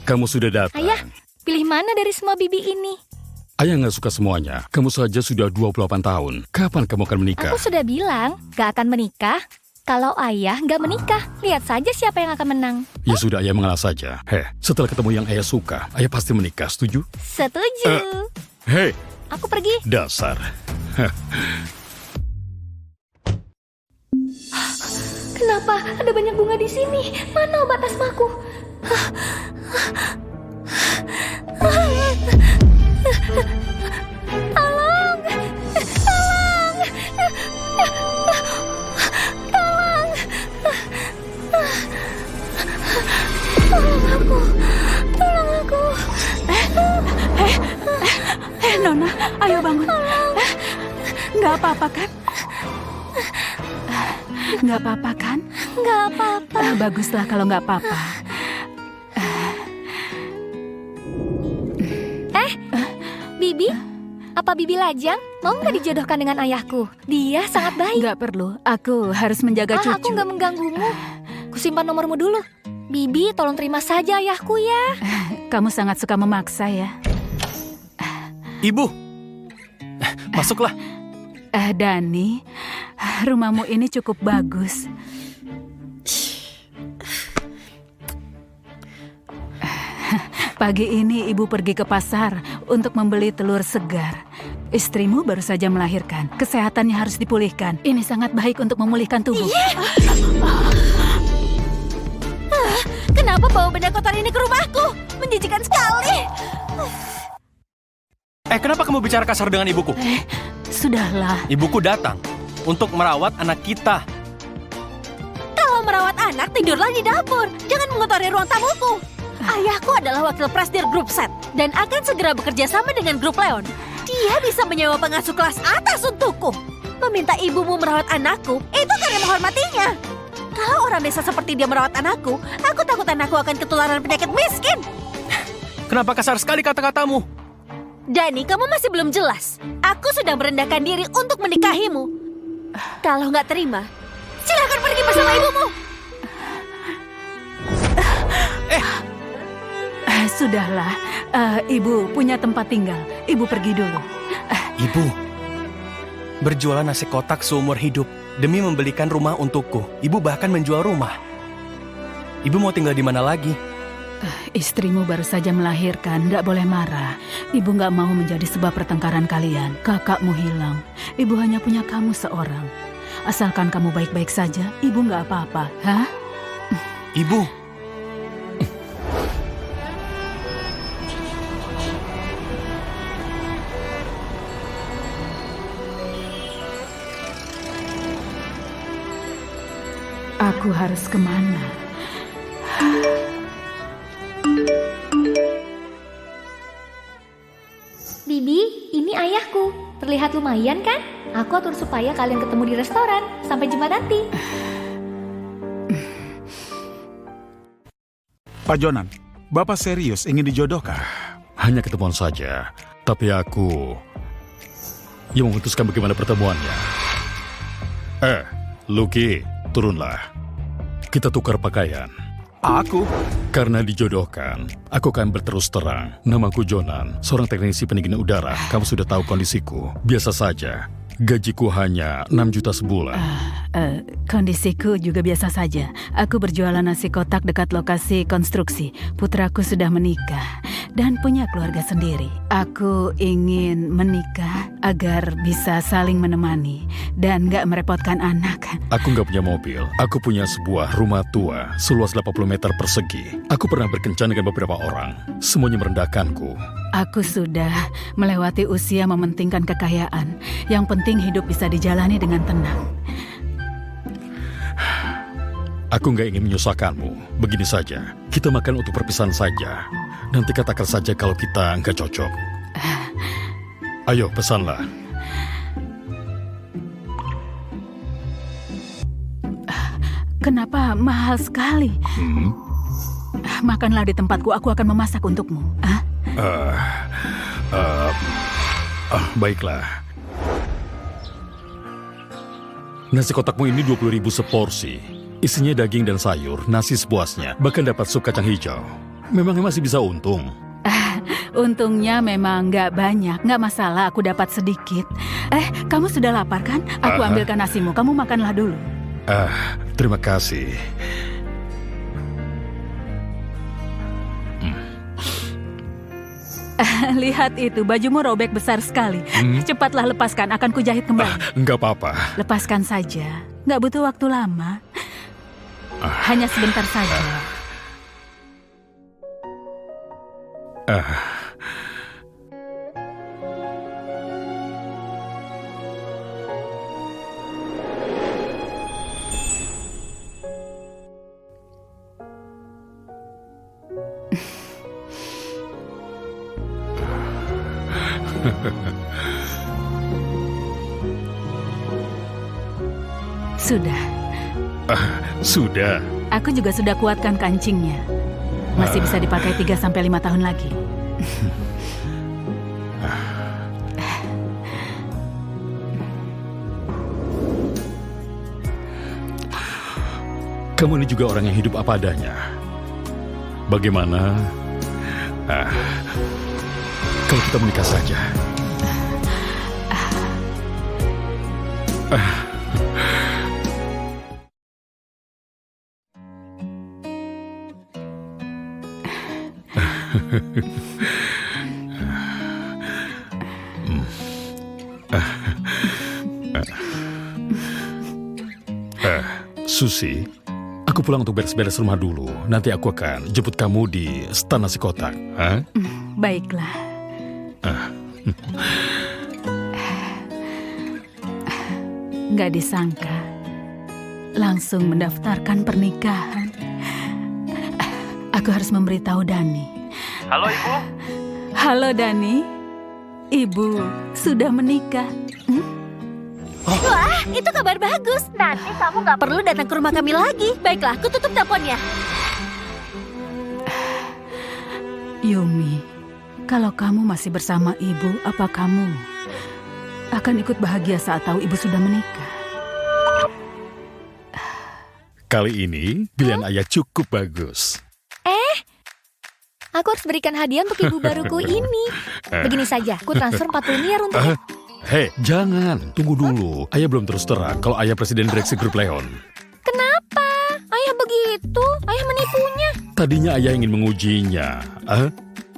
kamu sudah datang. Ayah, pilih mana dari semua bibi ini? Ayah nggak suka semuanya. Kamu saja sudah 28 tahun. Kapan kamu akan menikah? Aku sudah bilang, gak akan menikah. Kalau ayah nggak menikah, lihat saja siapa yang akan menang. Ya sudah, ayah mengalah saja. Setelah ketemu yang ayah suka, ayah pasti menikah. Setuju? Setuju. Aku pergi. Dasar. Kenapa ada banyak bunga di sini? Mana obat asmaku? Tolong! Tolong! Tolong! Tolong aku! Tolong aku! Nona, ayo bangun. Nggak apa-apa kan? Nggak apa-apa kan? Nggak apa-apa. Baguslah kalau nggak apa-apa. Bibi? Apa Bibi lajang? Mau nggak dijodohkan dengan ayahku? Dia sangat baik. Nggak perlu, aku harus menjaga cucu. Aku nggak mengganggumu. Kusimpan nomormu dulu. Bibi, tolong terima saja ayahku ya. Kamu sangat suka memaksa ya. Ibu, masuklah. Dani, rumahmu ini cukup bagus. Pagi ini ibu pergi ke pasar untuk membeli telur segar. Istrimu baru saja melahirkan. Kesehatannya harus dipulihkan. Ini sangat baik untuk memulihkan tubuh. Kenapa bawa benda kotor ini ke rumahku? Menjijikan sekali. Kenapa kamu bicara kasar dengan ibuku? Sudahlah. Ibuku datang untuk merawat anak kita. Kalau merawat anak, tidurlah di dapur. Jangan mengotori ruang tamuku. Ayahku adalah wakil presidir grup Set dan akan segera bekerja sama dengan grup Leon. Dia bisa menyewa pengasuh kelas atas untukku. Meminta ibumu merawat anakku, itu karena menghormatinya. Kalau orang desa seperti dia merawat anakku, aku takut anakku akan ketularan penyakit miskin. Kenapa kasar sekali kata-katamu? Dani, kamu masih belum jelas. Aku sedang merendahkan diri untuk menikahimu. Kalau nggak terima, silakan pergi bersama ibumu. Sudahlah, ibu punya tempat tinggal. Ibu pergi dulu. Ibu, berjualan nasi kotak seumur hidup demi membelikan rumah untukku. Ibu bahkan menjual rumah. Ibu mau tinggal di mana lagi? Istrimu baru saja melahirkan, nggak boleh marah. Ibu nggak mau menjadi sebab pertengkaran kalian. Kakakmu hilang. Ibu hanya punya kamu seorang. Asalkan kamu baik-baik saja, ibu nggak apa-apa. Hah? Ibu. Aku harus kemana? Bibi, ini ayahku. Terlihat lumayan kan? Aku atur supaya kalian ketemu di restoran. Sampai jumpa nanti. Pak Jonan, Bapak serius ingin dijodohkan? Hanya ketemuan saja. Tapi aku yang memutuskan bagaimana pertemuannya. Lucky, turunlah. Kita tukar pakaian. Aku? Karena dijodohkan, aku akan berterus terang. Namaku Jonan, seorang teknisi pendingin udara. Kamu sudah tahu kondisiku. Biasa saja. Gajiku hanya 6 juta sebulan. Kondisiku juga biasa saja. Aku berjualan nasi kotak dekat lokasi konstruksi. Putraku sudah menikah dan punya keluarga sendiri. Aku ingin menikah agar bisa saling menemani dan gak merepotkan anak. Aku gak punya mobil. Aku punya sebuah rumah tua seluas 80 meter persegi. Aku pernah berkencan dengan beberapa orang. Semuanya merendahkanku. Aku sudah melewati usia mementingkan kekayaan. Yang penting hidup bisa dijalani dengan tenang. Aku nggak ingin menyusahkanmu. Begini saja, kita makan untuk perpisahan saja. Nanti katakan saja kalau kita nggak cocok. Ayo, pesanlah. Kenapa mahal sekali? Makanlah di tempatku, aku akan memasak untukmu. Baiklah. Nasi kotakmu ini 20.000 seporsi. Isinya daging dan sayur, nasi sepuasnya. Bahkan dapat sup kacang hijau. memangnya masih bisa untung? Untungnya memang nggak banyak, nggak masalah aku dapat sedikit. Kamu sudah lapar kan? Aku ambilkan nasimu, kamu makanlah dulu. Terima kasih. Lihat itu, bajumu robek besar sekali. Cepatlah lepaskan, akan kujahit kembali. Enggak apa-apa. Lepaskan saja, nggak butuh waktu lama. Hanya sebentar saja. Sudah. Sudah. Aku juga sudah kuatkan kancingnya. Masih bisa dipakai 3-5 tahun lagi. Kamu ini juga orang yang hidup apa adanya. Bagaimana? Kalau kita menikah saja. Susi, aku pulang untuk beres-beres rumah dulu. Nanti aku akan jemput kamu di stan nasi kotak. Baiklah. Nggak disangka, langsung mendaftarkan pernikahan. Aku harus memberitahu Dani. Halo Ibu. Halo Dani, Ibu sudah menikah. Wah, itu kabar bagus. Nanti kamu nggak perlu datang ke rumah kami lagi. Baiklah, aku tutup teleponnya. Yumi, kalau kamu masih bersama ibu, apa kamu akan ikut bahagia saat tahu ibu sudah menikah? Kali ini pilihan ayah cukup bagus. Aku harus berikan hadiah untuk ibu baruku ini. Begini saja, aku transfer 40 miliar untuknya. Hei, jangan. Tunggu dulu. Ayah belum terus terang kalau ayah presiden direksi grup Leon. Kenapa? Ayah begitu? Ayah menipunya. Tadinya ayah ingin mengujinya.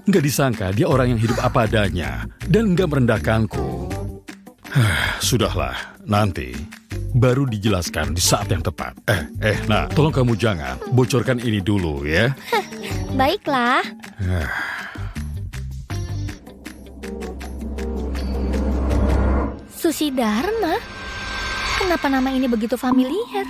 Nggak disangka dia orang yang hidup apa adanya dan nggak merendahkanku. Sudahlah, nanti baru dijelaskan di saat yang tepat. Nah, tolong kamu jangan bocorkan ini dulu ya. Baiklah. Susi Dharma? Kenapa nama ini begitu familiar?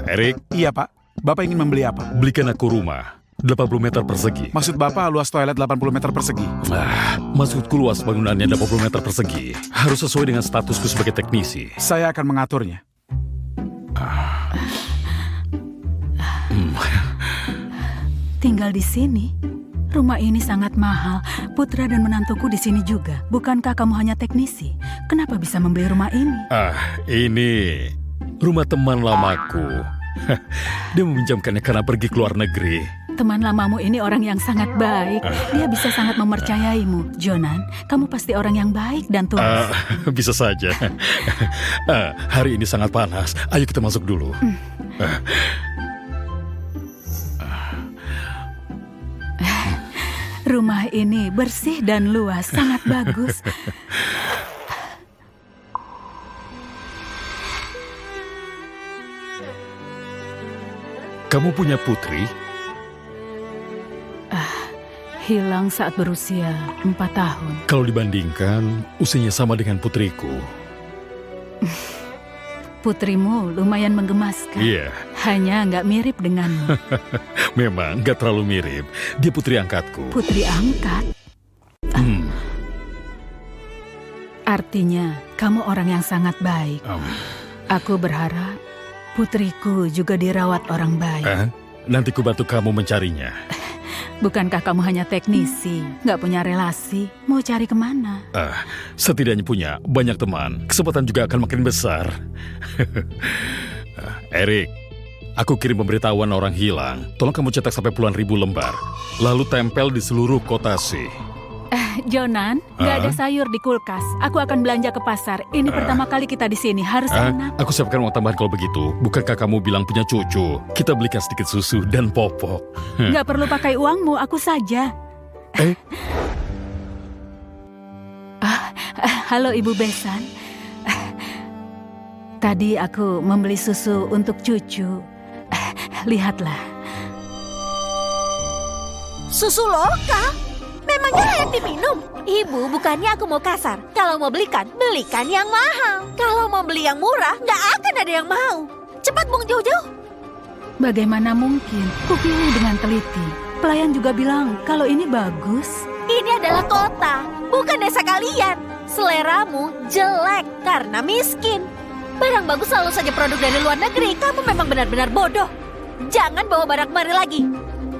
Erik, Iya, Pak. Bapak ingin membeli apa? belikan aku rumah 80 meter persegi. Maksud Bapak luas toilet 80 meter persegi? Maksudku luas bangunannya 80 meter persegi. Harus sesuai dengan statusku sebagai teknisi. Saya akan mengaturnya. Tinggal di sini. Rumah ini sangat mahal. Putra dan menantuku di sini juga. Bukankah kamu hanya teknisi? Kenapa bisa membeli rumah ini? Ini rumah teman lamaku. Dia meminjamkannya karena pergi ke luar negeri. Teman lamamu ini orang yang sangat baik. Dia bisa sangat mempercayaimu. Jonan, kamu pasti orang yang baik dan tulus. Bisa saja. Hari ini sangat panas. Ayo kita masuk dulu. Rumah ini bersih dan luas, sangat bagus. Kamu punya putri? Hilang saat berusia 4 tahun. Kalau dibandingkan, usianya sama dengan putriku. Putrimu lumayan menggemaskan. Iya, Hanya nggak mirip denganmu. memang gak terlalu mirip. Dia putri angkatku. Putri angkat. Artinya, kamu orang yang sangat baik. Aku berharap putriku juga dirawat orang baik. Nanti ku bantu kamu mencarinya. Bukankah kamu hanya teknisi, nggak punya relasi? Mau cari kemana? Setidaknya punya banyak teman. Kesempatan juga akan makin besar. Erik, Aku kirim pemberitahuan orang hilang. Tolong kamu cetak sampai puluhan ribu lembar. Lalu tempel di seluruh kota sih. Jonan, nggak ada sayur di kulkas. Aku akan belanja ke pasar. Ini pertama kali kita di sini, harus enak. Aku siapkan uang tambahan kalau begitu. Bukankah kamu bilang punya cucu? Kita belikan sedikit susu dan popok. Nggak perlu pakai uangmu, aku saja. Halo Ibu Besan. Tadi aku membeli susu untuk cucu. Lihatlah. Susu lokal? Memangnya layak diminum? Ibu, bukannya aku mau kasar. Kalau mau belikan yang mahal. Kalau mau beli yang murah, nggak akan ada yang mau. Cepat buang jauh-jauh. Bagaimana mungkin? Kupilih dengan teliti. Pelayan juga bilang kalau ini bagus. Ini adalah kota, bukan desa kalian. Seleramu jelek karena miskin. Barang bagus selalu saja produk dari luar negeri. Kamu memang benar-benar bodoh. Jangan bawa barang kemari lagi.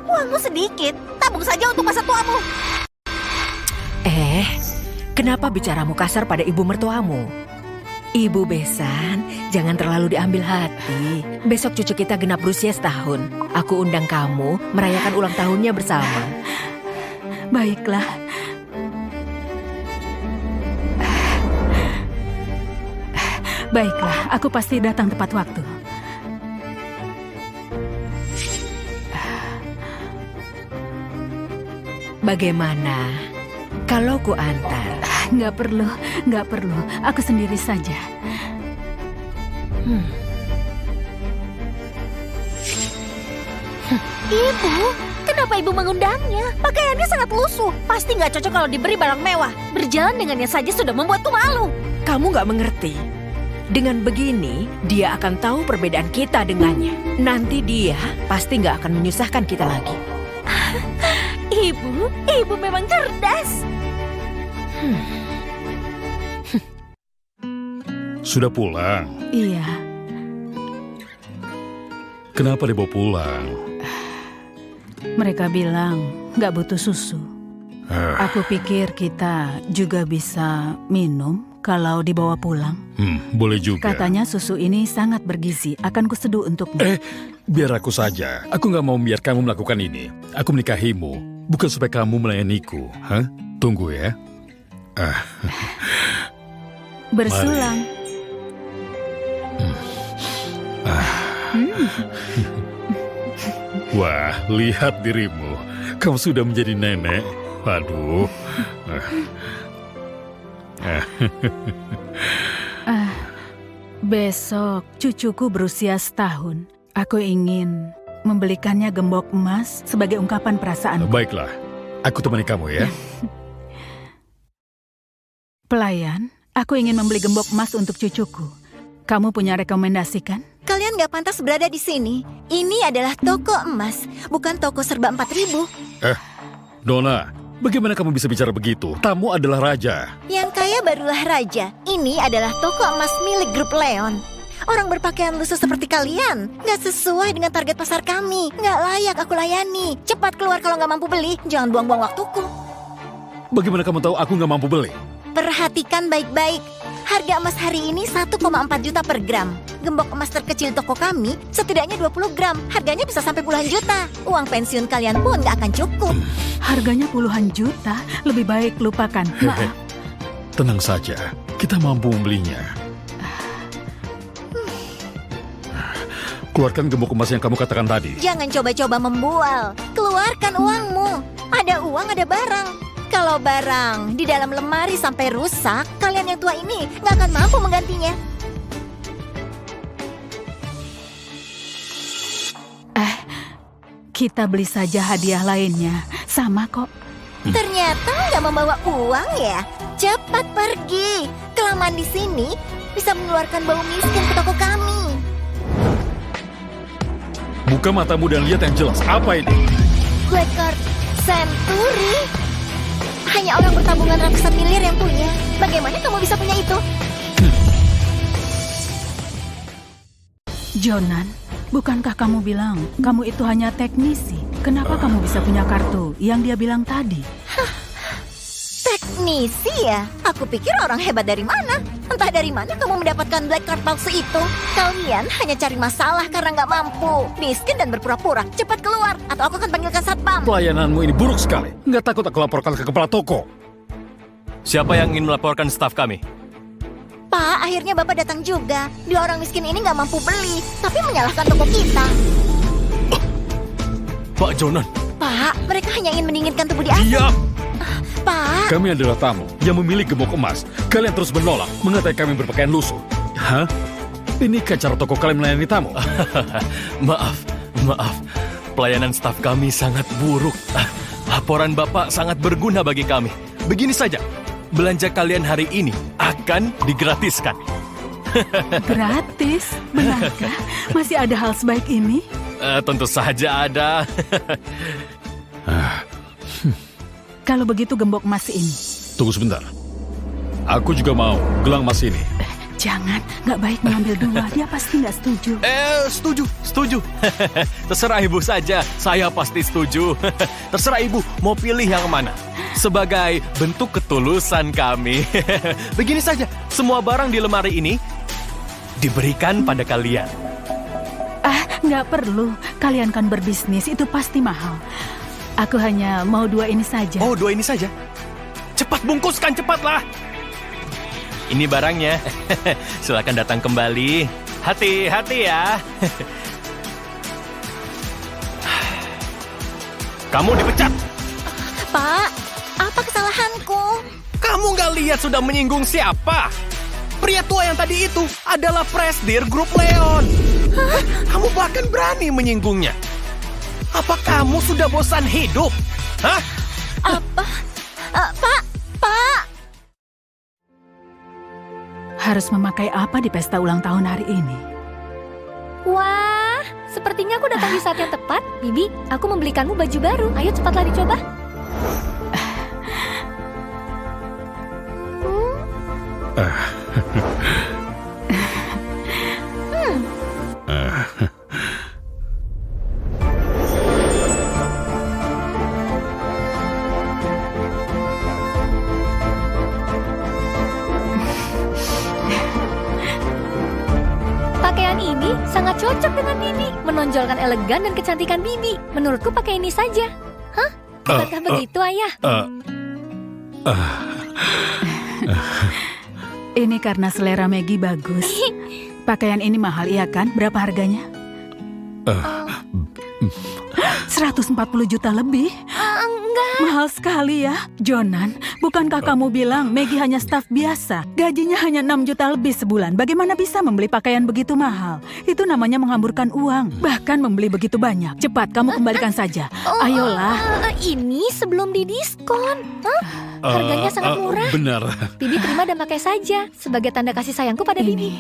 Uangmu sedikit, tabung saja untuk masa tuamu. Kenapa bicaramu kasar pada ibu mertuamu? Ibu Besan, jangan terlalu diambil hati. Besok cucu kita genap berusia setahun. Aku undang kamu merayakan ulang tahunnya bersama. Baiklah. Baiklah, aku pasti datang tepat waktu. Bagaimana kalau ku antar? Nggak perlu. Aku sendiri saja. Ibu, kenapa ibu mengundangnya? Pakaiannya sangat lusuh. Pasti nggak cocok kalau diberi barang mewah. Berjalan dengannya saja sudah membuatku malu. Kamu nggak mengerti. Dengan begini, dia akan tahu perbedaan kita dengannya. Nanti dia pasti nggak akan menyusahkan kita lagi. Ibu memang cerdas. Sudah pulang? Iya. Kenapa dibawa pulang? Mereka bilang nggak butuh susu. Aku pikir kita juga bisa minum kalau dibawa pulang. Boleh juga. Katanya susu ini sangat bergizi. Akan kuseduh untukmu. Biar aku saja. Aku nggak mau biar kamu melakukan ini. Aku menikahimu, bukan supaya kamu melayaniku. Tunggu ya. Bersulang. Wah, lihat dirimu. Kamu sudah menjadi nenek. Waduh. Besok cucuku berusia setahun. Aku ingin membelikannya gembok emas sebagai ungkapan perasaanku. Baiklah, aku temani kamu ya. Pelayan, aku ingin membeli gembok emas untuk cucuku. Kamu punya rekomendasi kan? Kalian gak pantas berada di sini. Ini adalah toko emas, bukan toko serba 4.000. Nona, bagaimana kamu bisa bicara begitu? Tamu adalah raja. Yang kaya barulah raja. Ini adalah toko emas milik grup Leon. Orang berpakaian lusuh seperti kalian gak sesuai dengan target pasar kami. Gak layak aku layani. Cepat keluar kalau gak mampu beli. Jangan buang-buang waktuku. Bagaimana kamu tahu aku nggak mampu beli? Perhatikan baik-baik. Harga emas hari ini 1,4 juta per gram. Gembok emas terkecil toko kami setidaknya 20 gram. Harganya bisa sampai puluhan juta. Uang pensiun kalian pun gak akan cukup. Harganya puluhan juta. Lebih baik lupakan. Maaf. Tenang saja, kita mampu membelinya. Keluarkan gembok emas yang kamu katakan tadi. Jangan coba-coba membual. Keluarkan uangmu. Ada uang, ada barang. Kalau barang di dalam lemari sampai rusak, kalian yang tua ini nggak akan mampu menggantinya. Kita beli saja hadiah lainnya. Sama kok. Ternyata nggak membawa uang ya? Cepat pergi. Kelamaan di sini bisa mengeluarkan bau miskin ke toko kami. Buka matamu dan lihat yang jelas. Apa ini? Black Card Century. Hanya orang bertabungan ratusan miliar yang punya. Bagaimana kamu bisa punya itu? Jonan, bukankah kamu bilang kamu itu hanya teknisi? Kenapa kamu bisa punya kartu yang dia bilang tadi? Teknisi ya? Aku pikir orang hebat dari mana? Entah Entah dari mana kamu mendapatkan black card palsu itu. Kalian hanya cari masalah karena nggak mampu, miskin dan berpura-pura. Cepat keluar, atau aku akan panggilkan satpam. Pelayananmu ini buruk sekali. Nggak takut aku laporkan ke kepala toko? Siapa yang ingin melaporkan staf kami? Pak, akhirnya Bapak datang juga. Dua orang miskin ini nggak mampu beli, tapi menyalahkan toko kita. Pak Jonan. Pak, mereka hanya ingin mendinginkan tubuh di atas. Diam! Pak, Kami adalah tamu yang memilih gembok emas. Kalian terus menolak, mengatai kami berpakaian lusuh. Hah? Ini kan cara toko kalian melayani tamu? Maaf. Pelayanan staf kami sangat buruk. Laporan Bapak sangat berguna bagi kami. Begini saja, belanja kalian hari ini akan digratiskan. Gratis? Benarkah? Masih ada hal sebaik ini? Tentu saja ada. Kalau begitu gembok emas ini. Tunggu sebentar. Aku juga mau gelang emas ini. Jangan, nggak baik mengambil dua. Dia pasti nggak setuju. Setuju. Terserah ibu saja, saya pasti setuju. Terserah ibu mau pilih yang mana. Sebagai bentuk ketulusan kami. Begini saja, semua barang di lemari ini diberikan pada kalian. Nggak perlu. Kalian kan berbisnis, itu pasti mahal. Aku hanya mau dua ini saja. Oh, dua ini saja? Cepat bungkuskan, cepatlah. Ini barangnya. Silakan datang kembali. Hati-hati ya. Kamu dipecat. Pak, apa kesalahanku? Kamu nggak lihat sudah menyinggung siapa? Pria tua yang tadi itu adalah Presdir Grup Leon. Kamu bahkan berani menyinggungnya. Apa kamu sudah bosan hidup? Hah? Pak. Harus memakai apa di pesta ulang tahun hari ini? Wah, sepertinya aku datang di saat yang tepat. Bibi, aku membelikanmu baju baru. Ayo cepatlah dicoba. Pakaian ini sangat cocok dengan Bibi, menonjolkan elegan dan kecantikan Bibi. Menurutku pakai ini saja. Hah? Bukankah begitu, Ayah? Ini karena selera Maggie bagus. Pakaian ini mahal, iya kan? Berapa harganya? 140 juta lebih? Enggak. Mahal sekali ya. Jonan, bukankah kamu bilang Maggie hanya staf biasa? Gajinya hanya 6 juta lebih sebulan. Bagaimana bisa membeli pakaian begitu mahal? Itu namanya menghamburkan uang. Bahkan membeli begitu banyak. Cepat, kamu kembalikan saja. Ayolah. Ini sebelum didiskon. Hah? Harganya sangat murah. Benar. Bibi terima dan pakai saja sebagai tanda kasih sayangku pada Bibi.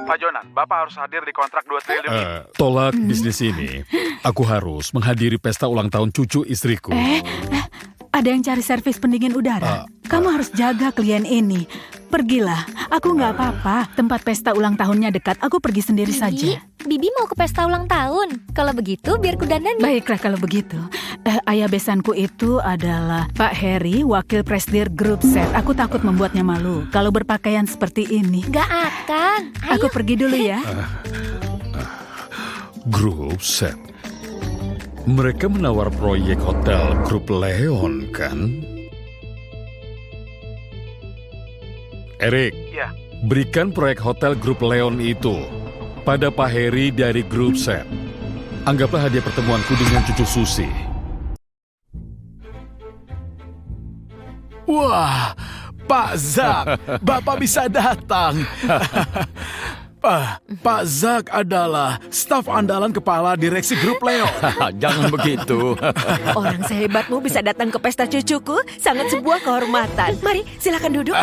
Pak Jonan, Bapak harus hadir di kontrak 2 triliun ini. Tolak bisnis ini. Aku harus menghadiri pesta ulang tahun cucu istriku. Ada yang cari servis pendingin udara. Kamu harus jaga klien ini. Pergilah, aku nggak apa-apa. Tempat pesta ulang tahunnya dekat, aku pergi sendiri saja. Bibi mau ke pesta ulang tahun. Kalau begitu, biar ku dandani. Baiklah kalau begitu. Ayah besanku itu adalah Pak Harry, wakil Presdir Grup Set. Aku takut membuatnya malu kalau berpakaian seperti ini. Gak akan. Ayo. Aku pergi dulu ya. Grup Set. Mereka menawar proyek hotel Grup Leon, kan? Erik, Iya. berikan proyek hotel Grup Leon itu pada Pak Heri dari Grup Set. Anggaplah hadiah pertemuanku dengan cucu Susi. Wah, Pak Zak, Bapak bisa datang. Pak Zak adalah staf andalan kepala direksi Grup Leon. Jangan begitu. Orang sehebatmu bisa datang ke pesta cucuku, sangat sebuah kehormatan. Mari, silakan duduk.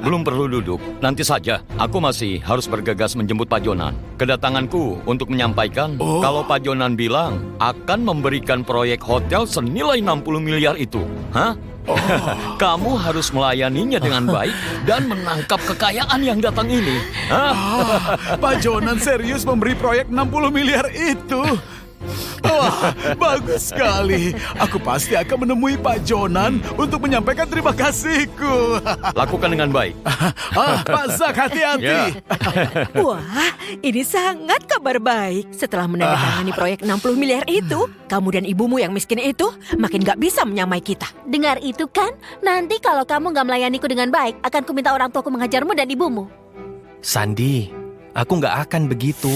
Belum perlu duduk. Nanti saja. Aku masih harus bergegas menjemput Pak Jonan. Kedatanganku untuk menyampaikan kalau Pak Jonan bilang akan memberikan proyek hotel senilai 60 miliar itu. Hah? Kamu harus melayaninya dengan baik dan menangkap kekayaan yang datang ini. Hah? Pak Jonan serius memberi proyek 60 miliar itu. Wah, Bagus sekali. Aku pasti akan menemui Pak Jonan untuk menyampaikan terima kasihku. Lakukan dengan baik. Pak Zak, hati-hati. Ya. Wah, ini sangat kabar baik. Setelah menandatangani proyek 60 miliar itu, kamu dan ibumu yang miskin itu makin gak bisa menyamai kita. Dengar itu kan? Nanti kalau kamu nggak melayaniku dengan baik, akan kuminta orang tuaku mengajarmu dan ibumu. Sandi, aku nggak akan begitu.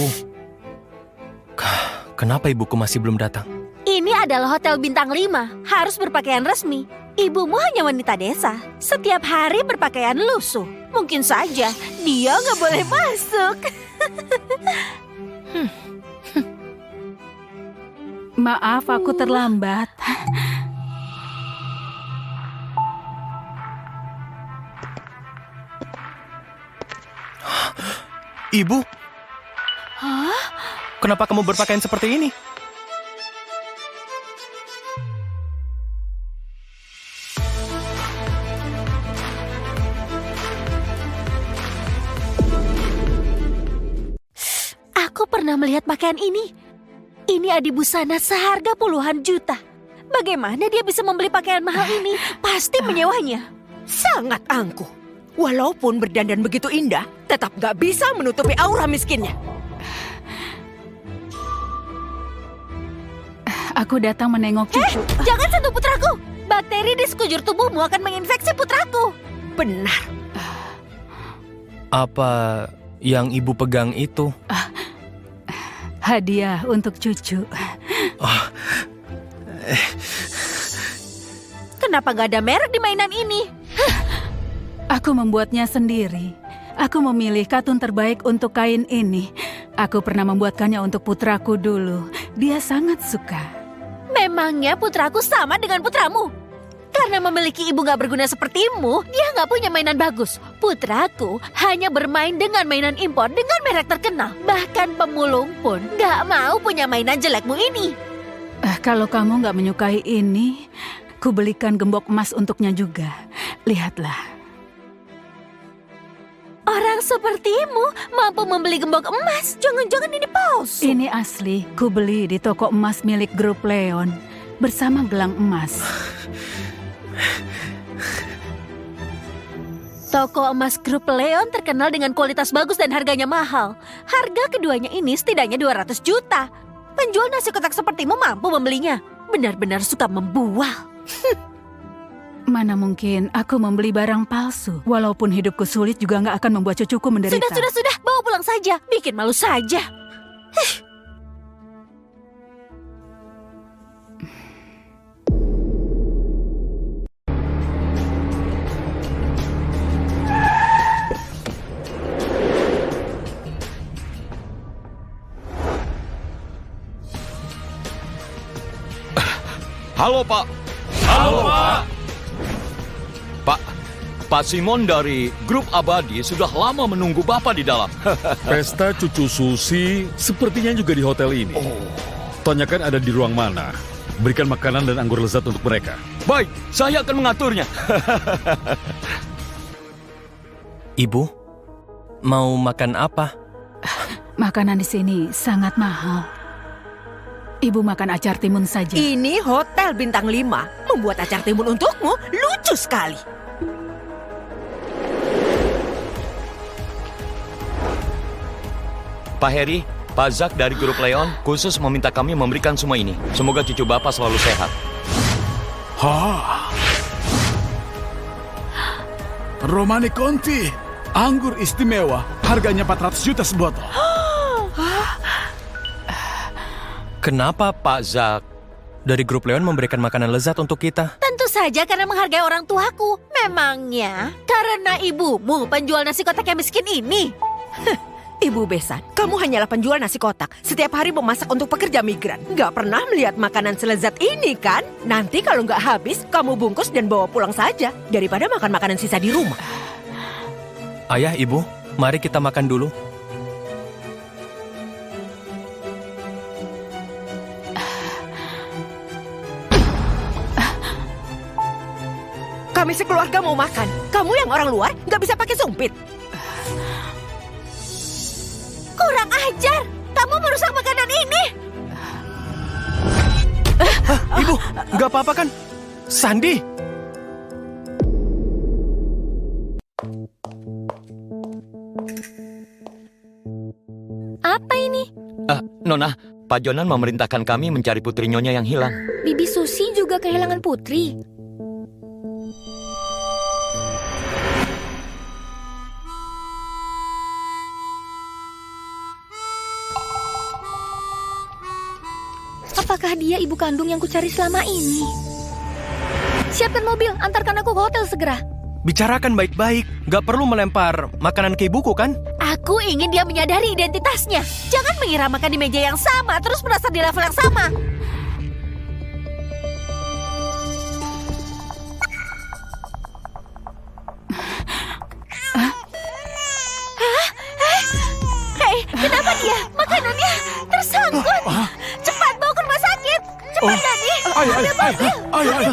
Kenapa ibuku masih belum datang? Ini adalah hotel bintang 5, harus berpakaian resmi. Ibumu hanya wanita desa, setiap hari berpakaian lusuh. Mungkin saja dia nggak boleh masuk. Maaf, aku terlambat. Ibu, Hah? kenapa kamu berpakaian seperti ini? Aku pernah melihat pakaian ini. Ini adibusana seharga puluhan juta. Bagaimana dia bisa membeli pakaian mahal ini? Pasti menyewanya. Sangat angkuh. Walaupun berdandan begitu indah, tetap gak bisa menutupi aura miskinnya. Aku datang menengok cucu. Jangan sentuh putraku. Bakteri di sekujur tubuhmu akan menginfeksi putraku. Benar. Apa yang ibu pegang itu? Hadiah untuk cucu. Kenapa gak ada merek di mainan ini? Aku membuatnya sendiri. Aku memilih katun terbaik untuk kain ini. Aku pernah membuatkannya untuk putraku dulu. Dia sangat suka. Memangnya putraku sama dengan putramu? Karena memiliki ibu gak berguna sepertimu, dia gak punya mainan bagus. Putraku hanya bermain dengan mainan impor dengan merek terkenal. Bahkan pemulung pun gak mau punya mainan jelekmu ini. Kalau kamu nggak menyukai ini, ku belikan gembok emas untuknya juga. Lihatlah. Orang sepertimu mampu membeli gembok emas. Jangan-jangan ini palsu. Ini asli, ku beli di toko emas milik grup Leon bersama gelang emas. Toko emas grup Leon terkenal dengan kualitas bagus dan harganya mahal. Harga keduanya ini setidaknya 200 juta. Penjual nasi kotak sepertimu mampu membelinya. Benar-benar suka membual. Mana mungkin aku membeli barang palsu. Walaupun hidupku sulit juga nggak akan membuat cucuku menderita. Sudah. Bawa pulang saja. Bikin malu saja. Halo, Pak. Halo, Pak. Pak Simon dari Grup Abadi sudah lama menunggu Bapak di dalam. Pesta cucu Susi sepertinya juga di hotel ini. Tanyakan ada di ruang mana. Berikan makanan dan anggur lezat untuk mereka. Baik, saya akan mengaturnya. Ibu, mau makan apa? Makanan di sini sangat mahal. Ibu makan acar timun saja. Ini hotel bintang 5. Membuat acar timun untukmu lucu sekali. Pak Heri, Pak Zak dari Grup Leon khusus meminta kami memberikan semua ini. Semoga cucu Bapak selalu sehat. Romani Conti, anggur istimewa. Harganya 400 juta sebotol. Kenapa Pak Zak dari Grup Leon memberikan makanan lezat untuk kita? Tentu saja karena menghargai orang tuaku. Memangnya karena ibumu penjual nasi kotak yang miskin ini? Ibu Besan, kamu hanyalah penjual nasi kotak. Setiap hari memasak untuk pekerja migran. Gak pernah melihat makanan selezat ini kan? Nanti kalau gak habis, kamu bungkus dan bawa pulang saja. Daripada makan makanan sisa di rumah. Ayah, Ibu, mari kita makan dulu. Kami sekeluarga mau makan. Kamu yang orang luar gak bisa pakai sumpit. Kurang ajar! Kamu merusak makanan ini! Ibu, nggak apa-apa kan? Sandi! Apa ini? Nona, Pak Jonan memerintahkan kami mencari putri Nyonya yang hilang. Bibi Susi juga kehilangan putri. Apakah dia ibu kandung yang kucari selama ini? Siapkan mobil, antarkan aku ke hotel segera. Bicarakan baik-baik. Nggak perlu melempar makanan ke ibuku kan? Aku ingin dia menyadari identitasnya. Jangan mengira makan di meja yang sama, terus merasa di level yang sama. Hei, kenapa dia? Makanannya tersangkut. Cepat bawa ke rumah sakit. Cepat, Dani. Ayo.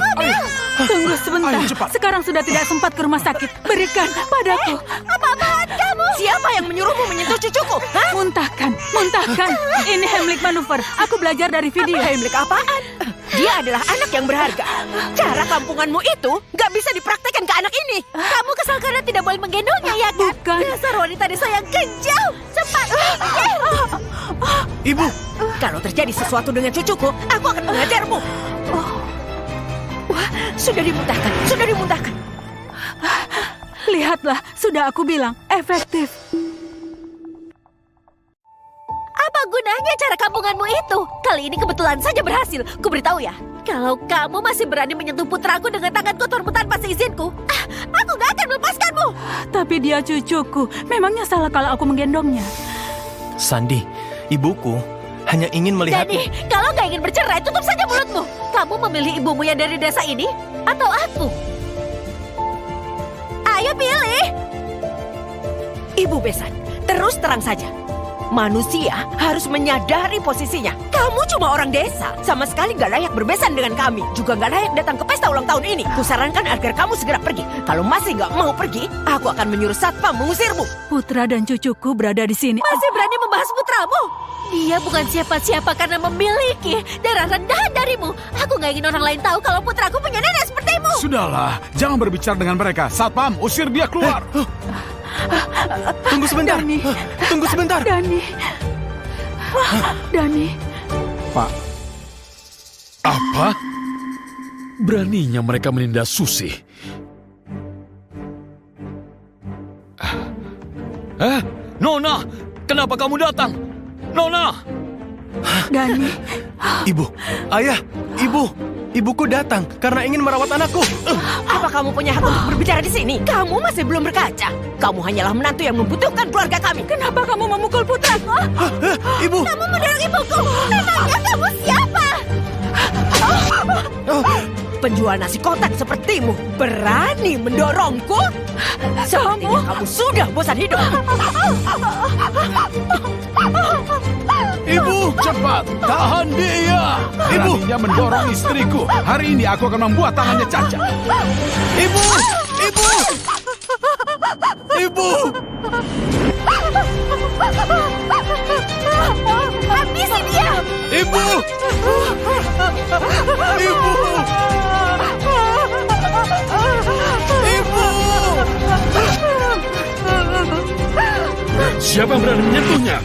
Tunggu sebentar. Ayo, cepat. Sekarang sudah tidak sempat ke rumah sakit. Berikan padaku. Apa-apaan kamu? Siapa yang menyuruhmu menyentuh cucuku? Hah? Muntahkan. Ini Heimlich manuver. Aku belajar dari video. Heimlich apaan? Dia adalah anak yang berharga. Cara kampunganmu itu nggak bisa dipraktekkan ke anak ini. Kamu kesal karena tidak boleh menggendongnya, ya kan? Bukan. Dasar wanita desa yang kejam. Cepat. Ibu, Kalau terjadi sesuatu dengan cucuku, aku akan mengajarmu. Wah, sudah dimuntahkan. Lihatlah, sudah aku bilang, efektif. Apa gunanya cara kampunganmu itu? Kali ini kebetulan saja berhasil. Ku beritahu ya, kalau kamu masih berani menyentuh putraku dengan tangan kotormu tanpa seizinku, aku gak akan melepaskanmu. Tapi dia cucuku. Memangnya salah kalau aku menggendongnya? Sandi, ibuku hanya ingin melihat... Dani, kalau gak ingin bercerai, tutup saja mulutmu. Kamu memilih ibumu yang dari desa ini, atau aku? Ayo pilih. Ibu Besan, terus terang saja. Manusia harus menyadari posisinya. Kamu cuma orang desa, sama sekali gak layak berbesan dengan kami. Juga gak layak datang ke pesta ulang tahun ini. Kusarankan agar kamu segera pergi. Kalau masih gak mau pergi, aku akan menyuruh satpam mengusirmu. Putra dan cucuku berada di sini. Masih berani membahas putramu? Dia bukan siapa-siapa karena memiliki darah rendahan darimu. Aku gak ingin orang lain tahu kalau putraku punya nenek sepertimu. Sudahlah, jangan berbicara dengan mereka. Satpam, usir dia keluar. Tunggu sebentar. Tunggu sebentar. Dani. Pak, Apa? Beraninya mereka menindas Susi. Nona, kenapa kamu datang? Nona! Dani. Ibu, ayah, ibuku datang karena ingin merawat anakku. Apa kamu punya hak untuk berbicara di sini? Kamu masih belum berkaca. Kamu hanyalah menantu yang membutuhkan keluarga kami. Kenapa kamu memukul putraku? Ibu, Kamu mendorong ibuku. Memangnya kamu siapa? Penjual nasi kotak sepertimu berani mendorongku? Sepertinya kamu sudah bosan hidup. ibu, cepat, tahan dia. Beraninya mendorong istriku. Hari ini aku akan membuat tangannya cacat. ibu. Habisi dia. Ibu. Siapa yang berani menyentuhnya?